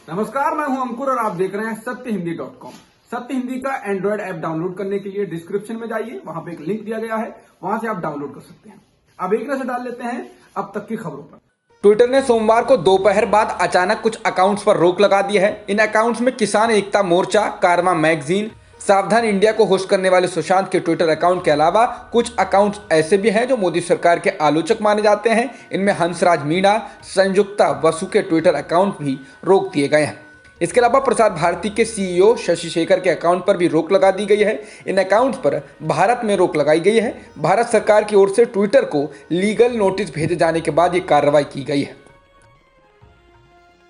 नमस्कार, मैं हूं अंकुर और आप देख रहे हैं सत्यहिंदी.com। सत्य हिंदी का एंड्रॉइड ऐप डाउनलोड करने के लिए डिस्क्रिप्शन में जाइए, वहां पे एक लिंक दिया गया है, वहां से आप डाउनलोड कर सकते हैं। अब एक नजर डाल लेते हैं अब तक की खबरों पर। ट्विटर ने सोमवार को दोपहर बाद अचानक कुछ अकाउंट्स पर रोक लगा दी है। इन अकाउंट्स में किसान एकता मोर्चा, कारमा मैगजीन, सावधान इंडिया को होस्ट करने वाले सुशांत के ट्विटर अकाउंट के अलावा कुछ अकाउंट्स ऐसे भी हैं जो मोदी सरकार के आलोचक माने जाते हैं। इनमें हंसराज मीणा, संयुक्ता बसु के ट्विटर अकाउंट भी रोक दिए गए हैं। इसके अलावा प्रसार भारती के सीईओ शशि शेखर के अकाउंट पर भी रोक लगा दी गई है। इन अकाउंट्स पर भारत में रोक लगाई गई है। भारत सरकार की ओर से ट्विटर को लीगल नोटिस भेजे जाने के बाद ये कार्रवाई की गई है।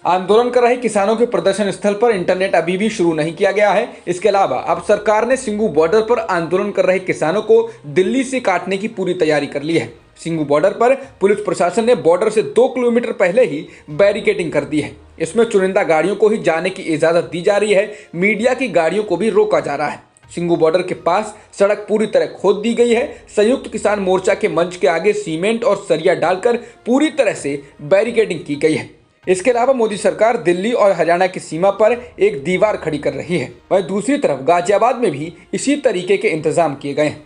आंदोलन कर रहे किसानों के प्रदर्शन स्थल पर इंटरनेट अभी भी शुरू नहीं किया गया है। इसके अलावा अब सरकार ने सिंगू बॉर्डर पर आंदोलन कर रहे किसानों को दिल्ली से काटने की पूरी तैयारी कर ली है। सिंगू बॉर्डर पर पुलिस प्रशासन ने बॉर्डर से 2 किलोमीटर पहले ही बैरिकेडिंग कर दी है। इसमें चुनिंदा गाड़ियों को ही जाने की इजाजत दी जा रही है। मीडिया की गाड़ियों को भी रोका जा रहा है। सिंगू बॉर्डर के पास सड़क पूरी तरह खोद दी गई है। संयुक्त किसान मोर्चा के मंच के आगे सीमेंट और सरिया डालकर पूरी तरह से बैरिकेडिंग की गई है। इसके अलावा मोदी सरकार दिल्ली और हरियाणा की सीमा पर एक दीवार खड़ी कर रही है। वहीं दूसरी तरफ गाजियाबाद में भी इसी तरीके के इंतजाम किए गए हैं।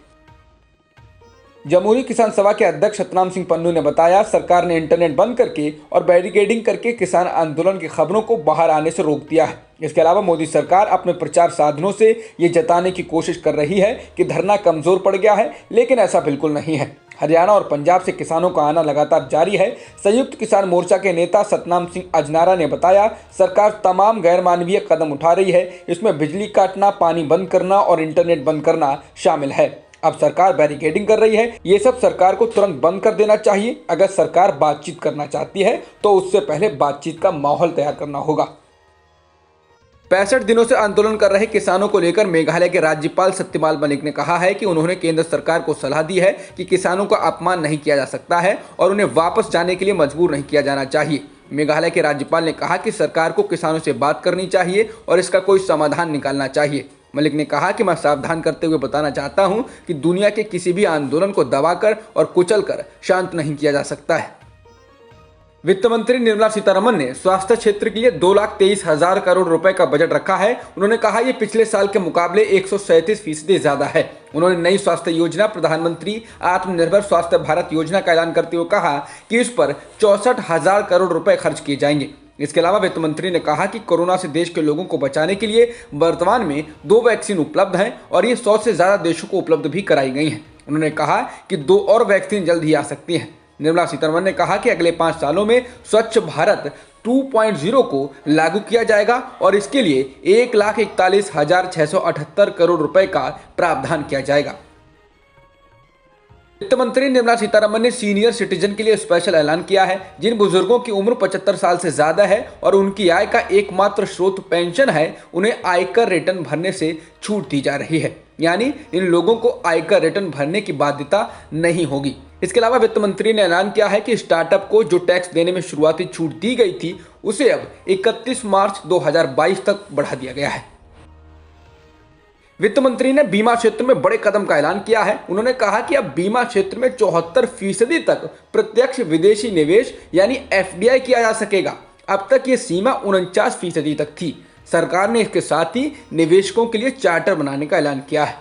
जमहूरी किसान सभा के अध्यक्ष सतनाम सिंह पन्नू ने बताया, सरकार ने इंटरनेट बंद करके और बैरिकेडिंग करके किसान आंदोलन की खबरों को बाहर आने से रोक दिया है। इसके अलावा मोदी सरकार अपने प्रचार साधनों से ये जताने की कोशिश कर रही है कि धरना कमजोर पड़ गया है, लेकिन ऐसा बिल्कुल नहीं है। हरियाणा और पंजाब से किसानों का आना लगातार जारी है। संयुक्त किसान मोर्चा के नेता सतनाम सिंह अजनारा ने बताया, सरकार तमाम गैर मानवीय कदम उठा रही है। इसमें बिजली काटना, पानी बंद करना और इंटरनेट बंद करना शामिल है। अब सरकार बैरिकेडिंग कर रही है। ये सब सरकार को तुरंत बंद कर देना चाहिए। अगर सरकार बातचीत करना चाहती है तो उससे पहले बातचीत का माहौल तैयार करना होगा। 65 दिनों से आंदोलन कर रहे किसानों को लेकर मेघालय के राज्यपाल सत्यपाल मलिक ने कहा है कि उन्होंने केंद्र सरकार को सलाह दी है कि किसानों का अपमान नहीं किया जा सकता है और उन्हें वापस जाने के लिए मजबूर नहीं किया जाना चाहिए। मेघालय के राज्यपाल ने कहा कि सरकार को किसानों से बात करनी चाहिए और इसका कोई समाधान निकालना चाहिए। मलिक ने कहा कि मैं सावधान करते हुए बताना चाहता हूं कि दुनिया के किसी भी आंदोलन को दबाकर और कुचलकर शांत नहीं किया जा सकता है। वित्त मंत्री निर्मला सीतारमण ने स्वास्थ्य क्षेत्र के लिए 2,23,000 करोड़ रुपए का बजट रखा है। उन्होंने कहा यह पिछले साल के मुकाबले 137% ज्यादा है। उन्होंने नई स्वास्थ्य योजना प्रधानमंत्री आत्मनिर्भर स्वास्थ्य भारत योजना का ऐलान करते हुए कहा कि इस पर 64,000 करोड़ रुपए खर्च किए जाएंगे। इसके अलावा वित्त मंत्री ने कहा कि कोरोना से देश के लोगों को बचाने के लिए वर्तमान में 2 वैक्सीन उपलब्ध हैं और ये 100 से ज्यादा देशों को उपलब्ध भी कराई गई हैं। उन्होंने कहा कि 2 और वैक्सीन जल्द ही आ सकती हैं। निर्मला सीतारमण ने कहा कि अगले 5 सालों में स्वच्छ भारत 2.0 को लागू किया जाएगा और इसके लिए 1,41,678 करोड़ रुपए का प्रावधान किया जाएगा। वित्त मंत्री निर्मला सीतारमण ने सीनियर सिटीजन के लिए स्पेशल ऐलान किया है। जिन बुजुर्गों की उम्र 75 साल से ज्यादा है और उनकी आय का एकमात्र स्रोत पेंशन है, उन्हें आयकर रिटर्न भरने से छूट दी जा रही है। यानी इन लोगों को आयकर रिटर्न भरने की बाध्यता नहीं होगी। इसके अलावा वित्त मंत्री ने ऐलान किया है कि स्टार्टअप को जो टैक्स देने में शुरुआती छूट दी गई थी, उसे अब 31 मार्च 2022 तक बढ़ा दिया गया है। वित्त मंत्री ने बीमा क्षेत्र में बड़े कदम का ऐलान किया है। उन्होंने कहा कि अब बीमा क्षेत्र में 74% तक प्रत्यक्ष विदेशी निवेश यानी FDI किया जा सकेगा। अब तक ये सीमा 49% तक थी। सरकार ने इसके साथ ही निवेशकों के लिए चार्टर बनाने का ऐलान किया है।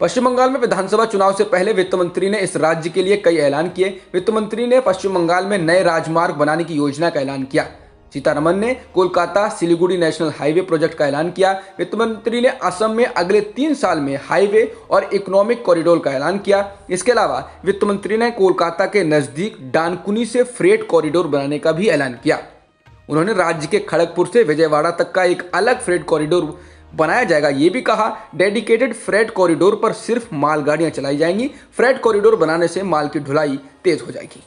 पश्चिम बंगाल में विधानसभा चुनाव से पहले वित्त मंत्री ने इस राज्य के लिए कई ऐलान किए। वित्त मंत्री ने पश्चिम बंगाल में नए राजमार्ग बनाने की योजना का ऐलान किया। सीतारमण ने Kolkata Siliguri national highway project का ऐलान किया। वित्त मंत्री ने असम में अगले 3 साल में हाईवे और इकोनॉमिक कॉरिडोर का ऐलान किया। इसके अलावा वित्त मंत्री ने कोलकाता के नजदीक डानकुनी से फ्रेट कॉरिडोर बनाने का भी ऐलान किया। उन्होंने राज्य के खड़गपुर से विजयवाड़ा तक का एक अलग फ्रेट कॉरिडोर बनाया जाएगा, ये भी कहा। डेडिकेटेड फ्रेट कॉरिडोर पर सिर्फ मालगाड़ियां चलाई जाएंगी। फ्रेट कॉरिडोर बनाने से माल की ढुलाई तेज हो जाएगी।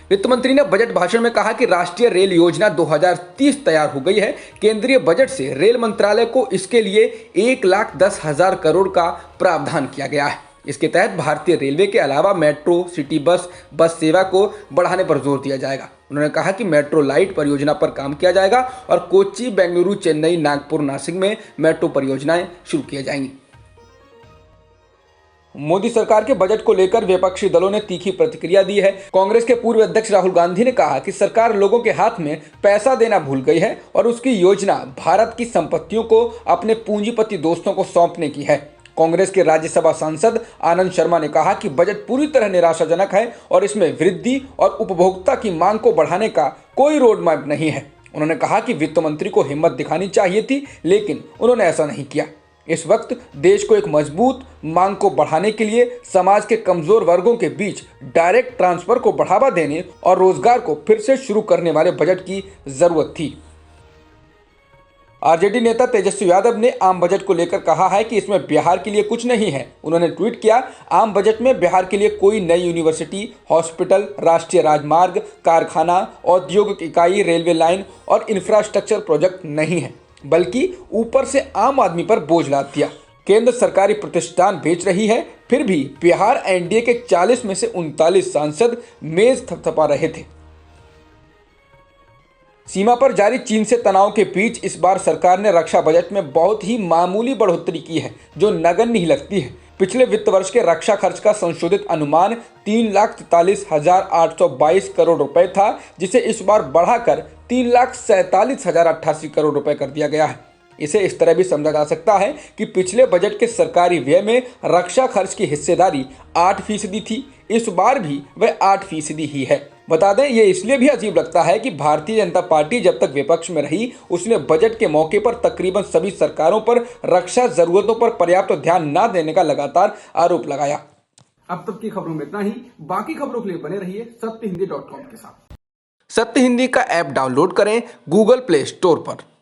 वित्त मंत्री ने बजट भाषण में कहा कि राष्ट्रीय रेल योजना 2030 तैयार हो गई है। केंद्रीय बजट से रेल मंत्रालय को इसके लिए 1,10,000 करोड़ का प्रावधान किया गया है। इसके तहत भारतीय रेलवे के अलावा मेट्रो, सिटी बस सेवा को बढ़ाने पर जोर दिया जाएगा। उन्होंने कहा कि मेट्रो लाइट परियोजना पर काम किया जाएगा और कोच्चि, बेंगलुरु, चेन्नई, नागपुर, नासिक में मेट्रो परियोजनाएं शुरू की जाएंगी। मोदी सरकार के बजट को लेकर विपक्षी दलों ने तीखी प्रतिक्रिया दी है। कांग्रेस के पूर्व अध्यक्ष राहुल गांधी ने कहा कि सरकार लोगों के हाथ में पैसा देना भूल गई है और उसकी योजना भारत की संपत्तियों को अपने पूंजीपति दोस्तों को सौंपने की है। कांग्रेस के राज्यसभा सांसद आनंद शर्मा ने कहा कि बजट पूरी तरह निराशाजनक है और इसमें वृद्धि और उपभोक्ता की मांग को बढ़ाने का कोई रोड मैप नहीं है। उन्होंने कहा कि वित्त मंत्री को हिम्मत दिखानी चाहिए थी, लेकिन उन्होंने ऐसा नहीं किया। इस वक्त देश को एक मजबूत मांग को बढ़ाने के लिए समाज के कमजोर वर्गों के बीच डायरेक्ट ट्रांसफर को बढ़ावा देने और रोजगार को फिर से शुरू करने वाले बजट की जरूरत थी। आरजेडी नेता तेजस्वी यादव ने आम बजट को लेकर कहा है कि इसमें बिहार के लिए कुछ नहीं है। उन्होंने ट्वीट किया, आम बजट में बिहार के लिए कोई नई यूनिवर्सिटी, हॉस्पिटल, राष्ट्रीय राजमार्ग, कारखाना, औद्योगिक इकाई, रेलवे लाइन और इंफ्रास्ट्रक्चर प्रोजेक्ट नहीं है, बल्कि ऊपर से आम आदमी पर बोझ लाद दिया। केंद्र सरकारी प्रतिष्ठान बेच रही है, फिर भी बिहार एनडीए के 40 में से 39 सांसद मेज थपथपा रहे थे। सीमा पर जारी चीन से तनाव के बीच इस बार सरकार ने रक्षा बजट में बहुत ही मामूली बढ़ोतरी की है, जो नगण्य ही लगती है। पिछले वित्त वर्ष के रक्षा खर्च का संशोधित अनुमान 3,43,822 करोड़ रुपए था, जिसे इस बार बढ़ाकर 3,47,088 करोड़ रुपए कर दिया गया है। इसे इस तरह भी समझा जा सकता है कि पिछले बजट के सरकारी व्यय में रक्षा खर्च की हिस्सेदारी 8% थी, इस बार भी वह 8% ही है। बता दें, ये इसलिए भी अजीब लगता है कि भारतीय जनता पार्टी जब तक विपक्ष में रही, उसने बजट के मौके पर तकरीबन सभी सरकारों पर रक्षा जरूरतों पर पर्याप्त ध्यान न देने का लगातार आरोप लगाया। अब तक की खबरों में इतना ही। बाकी खबरों के लिए बने रहिए सत्यहिंदी.com के साथ। सत्य हिंदी का ऐप डाउनलोड करें गूगल प्ले स्टोर पर।